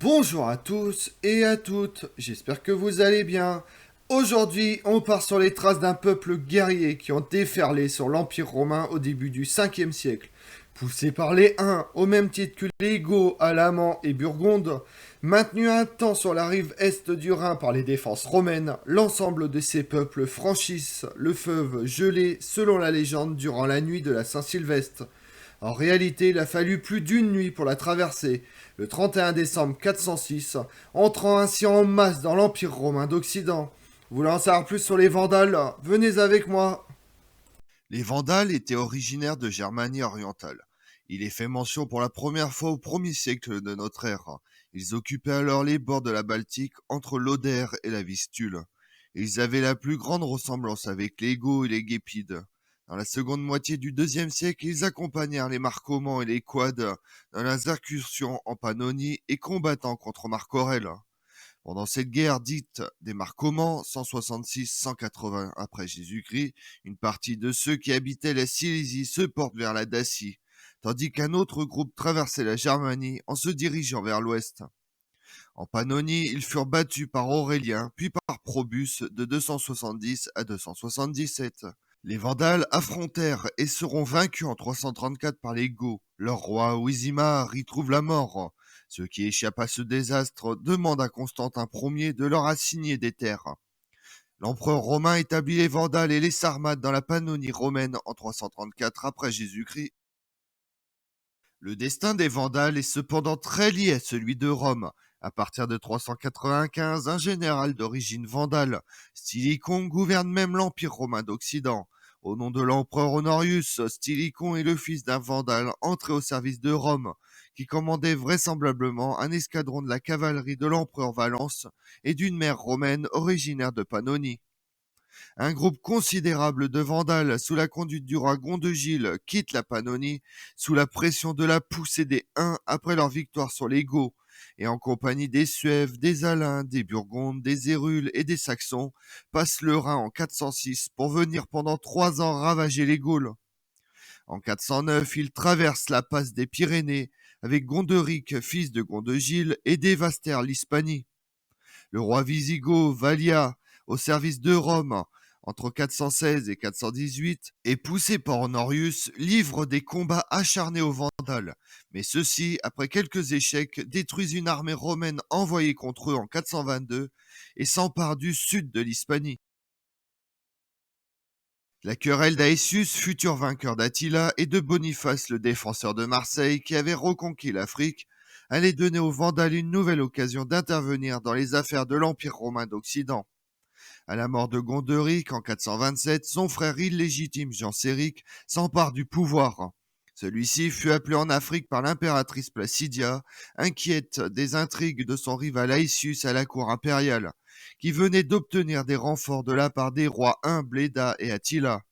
Bonjour à tous et à toutes, j'espère que vous allez bien. Aujourd'hui, on part sur les traces d'un peuple guerrier qui ont déferlé sur l'Empire romain au début du 5e siècle. Poussés par les Huns, au même titre que les Goths, Alamans et Burgondes, maintenus un temps sur la rive est du Rhin par les défenses romaines, l'ensemble de ces peuples franchissent le fleuve gelé selon la légende durant la nuit de la Saint-Sylvestre. En réalité, il a fallu plus d'une nuit pour la traverser, le 31 décembre 406, entrant ainsi en masse dans l'Empire romain d'Occident. Voulant en savoir plus sur les Vandales, venez avec moi. Les Vandales étaient originaires de Germanie orientale. Il est fait mention pour la première fois au 1er siècle de notre ère. Ils occupaient alors les bords de la Baltique entre l'Oder et la Vistule. Ils avaient la plus grande ressemblance avec les Goths et les Gépides. Dans la seconde moitié du 2e siècle, ils accompagnèrent les Marcomanns et les Quades dans leurs incursions en Pannonie et combattant contre Marc Aurèle. Pendant cette guerre dite des Marcomanns, 166-180 après Jésus-Christ, une partie de ceux qui habitaient la Silésie se portent vers la Dacie, tandis qu'un autre groupe traversait la Germanie en se dirigeant vers l'ouest. En Pannonie, ils furent battus par Aurélien, puis par Probus de 270 à 277. Les Vandales affrontèrent et seront vaincus en 334 par les Goths. Leur roi Wisimar y trouve la mort. Ceux qui échappent à ce désastre demandent à Constantin Ier de leur assigner des terres. L'empereur romain établit les Vandales et les Sarmates dans la Pannonie romaine en 334 après Jésus-Christ. Le destin des Vandales est cependant très lié à celui de Rome. À partir de 395, un général d'origine vandale, Stylicon, gouverne même l'Empire romain d'Occident. Au nom de l'empereur Honorius, Stylicon est le fils d'un vandale entré au service de Rome, qui commandait vraisemblablement un escadron de la cavalerie de l'empereur Valence et d'une mère romaine originaire de Pannonie. Un groupe considérable de Vandales, sous la conduite du roi Gondegile, quitte la Pannonie sous la pression de la poussée des Huns après leur victoire sur les Goths, et en compagnie des Suèves, des Alains, des Burgondes, des Hérules et des Saxons, passe le Rhin en 406 pour venir pendant 3 ans ravager les Gaules. En 409, ils traversent la passe des Pyrénées avec Gonderic, fils de Gondegile, et dévastèrent l'Hispanie. Le roi wisigoth Valia, au service de Rome, entre 416 et 418, et poussé par Honorius, livre des combats acharnés aux Vandales. Mais ceux-ci, après quelques échecs, détruisent une armée romaine envoyée contre eux en 422 et s'emparent du sud de l'Hispanie. La querelle d'Aetius, futur vainqueur d'Attila, et de Boniface, le défenseur de Marseille, qui avait reconquis l'Afrique, allait donner aux Vandales une nouvelle occasion d'intervenir dans les affaires de l'Empire romain d'Occident. À la mort de Gonderic en 427, son frère illégitime Genséric s'empare du pouvoir. Celui-ci fut appelé en Afrique par l'impératrice Placidia, inquiète des intrigues de son rival Aetius à la cour impériale, qui venait d'obtenir des renforts de la part des rois Huns, Bléda et Attila.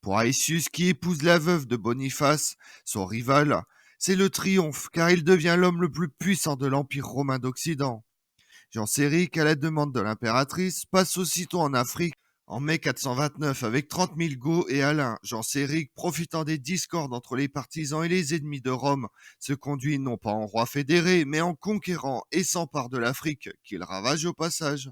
Pour Aetius, qui épouse la veuve de Boniface, son rival, c'est le triomphe, car il devient l'homme le plus puissant de l'Empire romain d'Occident. Genséric, à la demande de l'impératrice, passe aussitôt en Afrique en mai 429 avec 30 000 Goths et Alains. Genséric, profitant des discordes entre les partisans et les ennemis de Rome, se conduit non pas en roi fédéré, mais en conquérant et s'empare de l'Afrique, qu'il ravage au passage.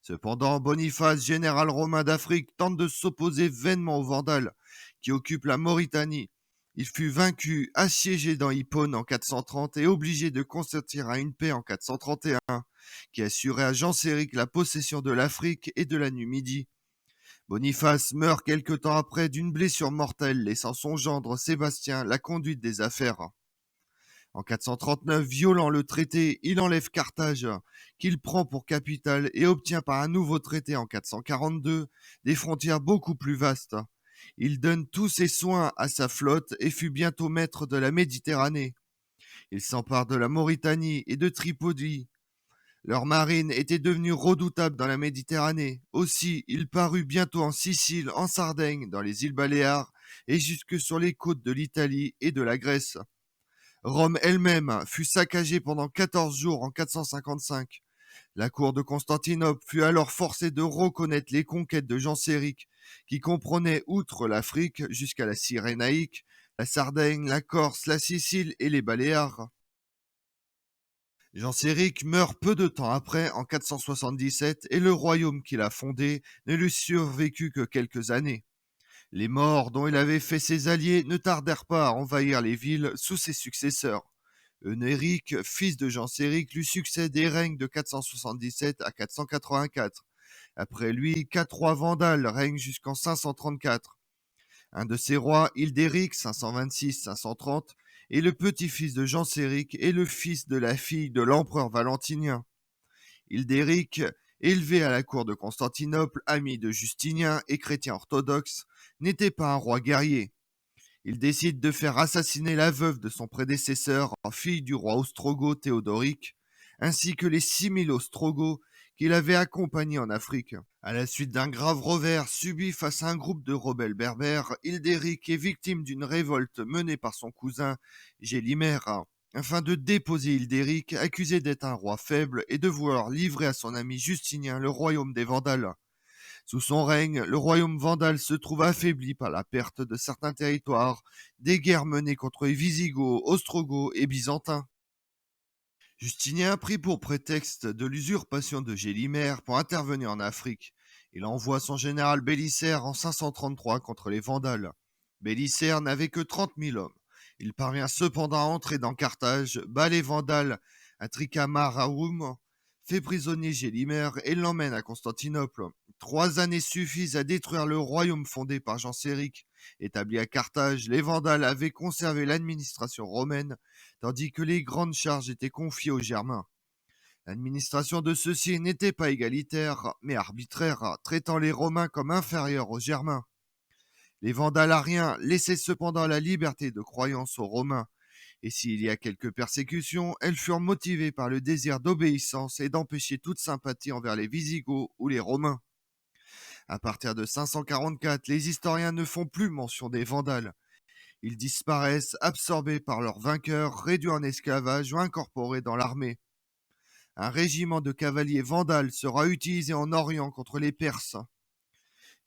Cependant, Boniface, général romain d'Afrique, tente de s'opposer vainement aux Vandales, qui occupent la Mauritanie. Il fut vaincu, assiégé dans Hippone en 430 et obligé de consentir à une paix en 431, qui assurait à Genséric la possession de l'Afrique et de la Numidie. Boniface meurt quelque temps après d'une blessure mortelle, laissant son gendre Sébastien la conduite des affaires. En 439, violant le traité, il enlève Carthage, qu'il prend pour capitale et obtient par un nouveau traité en 442 des frontières beaucoup plus vastes. Il donne tous ses soins à sa flotte et fut bientôt maître de la Méditerranée. Il s'empare de la Mauritanie et de Tripoli. Leur marine était devenue redoutable dans la Méditerranée. Aussi, il parut bientôt en Sicile, en Sardaigne, dans les îles Baléares et jusque sur les côtes de l'Italie et de la Grèce. Rome elle-même fut saccagée pendant 14 jours en 455. La cour de Constantinople fut alors forcée de reconnaître les conquêtes de Genséric, qui comprenaient, outre l'Afrique jusqu'à la Cyrénaïque, la Sardaigne, la Corse, la Sicile et les Baléares. Genséric meurt peu de temps après, en 477, et le royaume qu'il a fondé ne lui survécut que quelques années. Les morts dont il avait fait ses alliés ne tardèrent pas à envahir les villes sous ses successeurs. Eunéric, fils de Genséric, lui succède et règne de 477 à 484. Après lui, 4 rois vandales règnent jusqu'en 534. Un de ces rois, Hildéric, 526-530, est le petit-fils de Genséric et le fils de la fille de l'empereur Valentinien. Hildéric, élevé à la cour de Constantinople, ami de Justinien et chrétien orthodoxe, n'était pas un roi guerrier. Il décide de faire assassiner la veuve de son prédécesseur, fille du roi ostrogoth Théodoric, ainsi que les 6000 Ostrogoths qu'il avait accompagnés en Afrique. À la suite d'un grave revers subi face à un groupe de rebelles berbères, Hildéric est victime d'une révolte menée par son cousin Gélimer, afin de déposer Hildéric, accusé d'être un roi faible et de vouloir livrer à son ami Justinien le royaume des Vandales. Sous son règne, le royaume vandale se trouve affaibli par la perte de certains territoires, des guerres menées contre les Visigoths, Ostrogoths et Byzantins. Justinien prit pour prétexte de l'usurpation de Gélimer pour intervenir en Afrique. Il envoie son général Bélicère en 533 contre les Vandales. Bélicère n'avait que 30 000 hommes. Il parvient cependant à entrer dans Carthage, bat les Vandales à Tricamararum, fait prisonnier Gélimer et l'emmène à Constantinople. 3 années suffisent à détruire le royaume fondé par Genséric. Établi à Carthage, les Vandales avaient conservé l'administration romaine, tandis que les grandes charges étaient confiées aux Germains. L'administration de ceux-ci n'était pas égalitaire, mais arbitraire, traitant les Romains comme inférieurs aux Germains. Les Vandalariens laissaient cependant la liberté de croyance aux Romains, et s'il y a quelques persécutions, elles furent motivées par le désir d'obéissance et d'empêcher toute sympathie envers les Visigoths ou les Romains. À partir de 544, les historiens ne font plus mention des Vandales. Ils disparaissent, absorbés par leurs vainqueurs, réduits en esclavage ou incorporés dans l'armée. Un régiment de cavaliers vandales sera utilisé en Orient contre les Perses.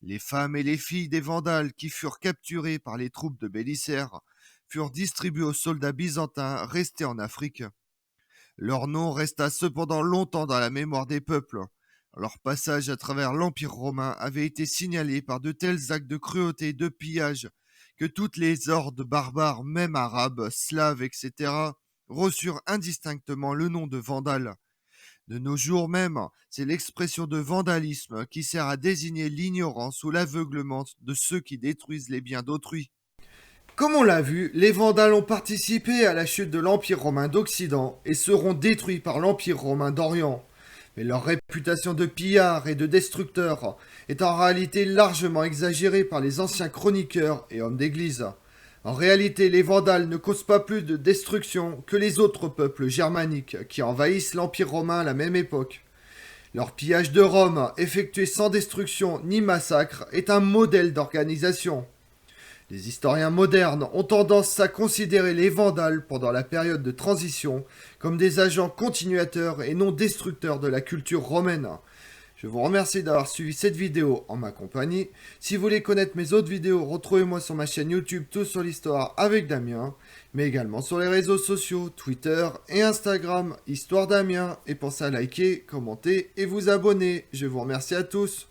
Les femmes et les filles des Vandales qui furent capturées par les troupes de Bélicère furent distribuées aux soldats byzantins restés en Afrique. Leur nom resta cependant longtemps dans la mémoire des peuples. Leur passage à travers l'Empire romain avait été signalé par de tels actes de cruauté et de pillage que toutes les hordes barbares, même arabes, slaves, etc., reçurent indistinctement le nom de Vandales. De nos jours même, c'est l'expression de vandalisme qui sert à désigner l'ignorance ou l'aveuglement de ceux qui détruisent les biens d'autrui. Comme on l'a vu, les Vandales ont participé à la chute de l'Empire romain d'Occident et seront détruits par l'Empire romain d'Orient. Mais leur réputation de pillards et de destructeurs est en réalité largement exagérée par les anciens chroniqueurs et hommes d'église. En réalité, les Vandales ne causent pas plus de destruction que les autres peuples germaniques qui envahissent l'Empire romain à la même époque. Leur pillage de Rome, effectué sans destruction ni massacre, est un modèle d'organisation. Les historiens modernes ont tendance à considérer les Vandales pendant la période de transition comme des agents continuateurs et non destructeurs de la culture romaine. Je vous remercie d'avoir suivi cette vidéo en ma compagnie. Si vous voulez connaître mes autres vidéos, retrouvez-moi sur ma chaîne YouTube Tout sur l'Histoire avec Damien, mais également sur les réseaux sociaux Twitter et Instagram Histoire Damien. Et pensez à liker, commenter et vous abonner. Je vous remercie à tous.